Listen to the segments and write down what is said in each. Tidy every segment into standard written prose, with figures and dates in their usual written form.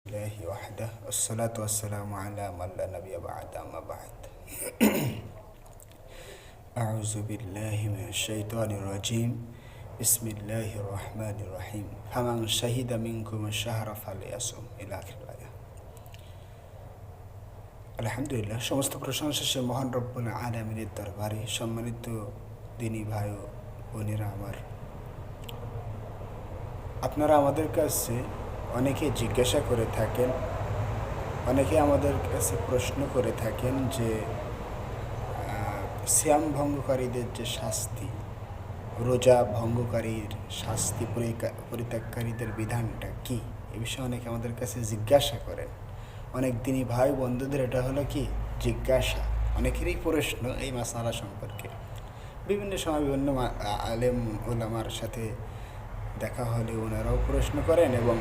الله وحده والصلاة والسلام على من لا نبي بعد أما بعد أعوذ بالله من الشيطان الرجيم بسم الله الرحمن الرحيم فمن شهد منكم الشهر فليصم إلى آخر الآية আলহামদুলিল্লাহ, সমস্ত প্রশংসা সে মহান রব্বুল আলামিনের দরবারে। সম্মানিত দিনী ভাই ও বোনেরা আমার, আপনারা আমাদের কাছে অনেকে জিজ্ঞাসা করে থাকেন, অনেকে আমাদের কাছে প্রশ্ন করে থাকেন যে সিয়াম ভঙ্গকারীদের যে শাস্তি, রোজা ভঙ্গকারীর শাস্তি, পরিত্যাগকারীদের বিধানটা কি, এ বিষয়ে অনেকে আমাদের কাছে জিজ্ঞাসা করেন। অনেক দিনই ভাই বন্ধুদের এটা হলো কি জিজ্ঞাসা, অনেকেরই প্রশ্ন এই মাসালা সম্পর্কে। বিভিন্ন সময় বিভিন্ন আলেম ওলামার সাথে দেখা হলে ওনারাও প্রশ্ন করেন এবং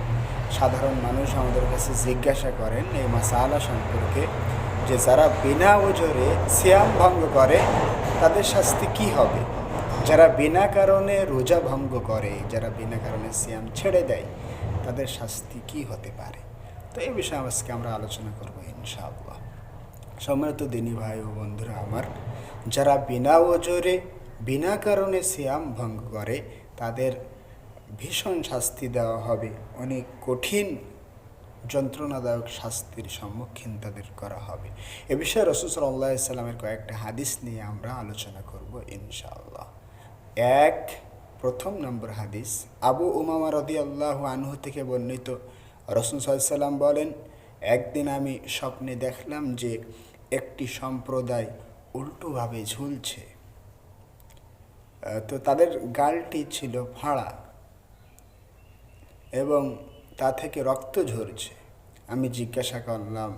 সাধারণ মানুষ আমাদের কাছে জিজ্ঞাসা করেন এই মাসালা সম্পর্কে যে যারা বিনা ওজরে সিয়াম ভঙ্গ করে তাদের শাস্তি কি হবে, যারা বিনা কারণে রোজা ভঙ্গ করে, যারা বিনা কারণে সিয়াম ছেড়ে দেয় তাদের শাস্তি কি হতে পারে। তো এই বিষয়ে আজকে আমরা আলোচনা করবো ইনশাআল্লাহ। সম্মানিত দিনী ভাই ও বন্ধুরা আমার, যারা বিনা ওজরে বিনা কারণে সিয়াম ভঙ্গ করে তাদের ভীষণ শাস্তি দেওয়া হবে, অনেক কঠিন যন্ত্রণাদায়ক শাস্তির সম্মুখীন তাদের করা হবে। এ বিষয়ে রাসূল সাল্লাল্লাহু আলাইহি সাল্লামের কয়েকটা হাদিস নিয়ে আমরা আলোচনা করব ইনশাআল্লাহ। প্রথম নম্বর হাদিস, আবু উমামা রাদিয়াল্লাহু আনহু থেকে বর্ণিত, রাসূল সাল্লাল্লাহু আলাইহি সাল্লাম বলেন, একদিন আমি স্বপ্নে দেখলাম যে একটি সম্প্রদায় উল্টোভাবে ঝুলছে। তো তাদের গালটি ছিল ফাঁড়া এবং তা থেকে রক্ত ঝরছে। আমি জিজ্ঞাসা করলাম,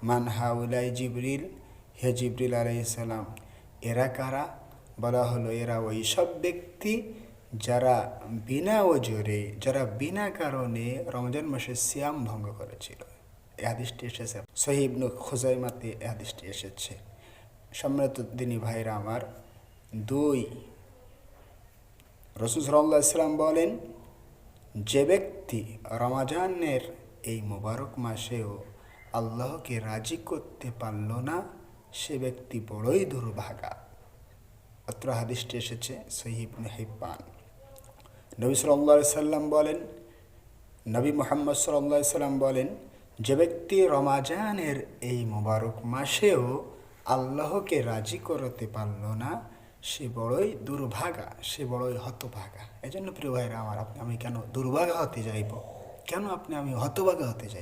মান হাউলাই জিবরিল, হে জিবরিল আলাইহিস সালাম, এরা কারা? বলা হলো, এরা ওই সব ব্যক্তি যারা বিনা ওজরে, যারা বিনা কারণে রমজান মাসে সিয়াম ভঙ্গ করেছিল। এই হাদিসটি এসেছে সহিহ ইবনে খুজাইমাতে, এই হাদিসটি এসেছে। সম্মানিত দিনী ভাইরা আমার, রাসূল সাল্লাল্লাহু আলাইহি সাল্লাম বলেন, যে ব্যক্তি রমজানের এই মোবারক মাসেও আল্লাহকে রাজি করতে পারল না, সে ব্যক্তি বড়ই দুর্ভাগা। অত্র হাদিসটি এসেছে সহিহ ইবনে হিব্বান। নবী সাল্লাল্লাহু আলাইহি সাল্লাম বলেন, নবী মুহাম্মদ সাল্লাল্লাহু আলাইহি সাল্লাম বলেন, যে ব্যক্তি রমজানের এই মোবারক মাসেও আল্লাহকে রাজি করতে পারল না, সে বড়ই দুর্ভাগা, সে বড়ই হতভাগা। এই জন্য প্রিয় ভাইরা আমার, আমি কেন দুর্ভাগা হতে যাইব, কেন আমি হতভাগা হতে যাই?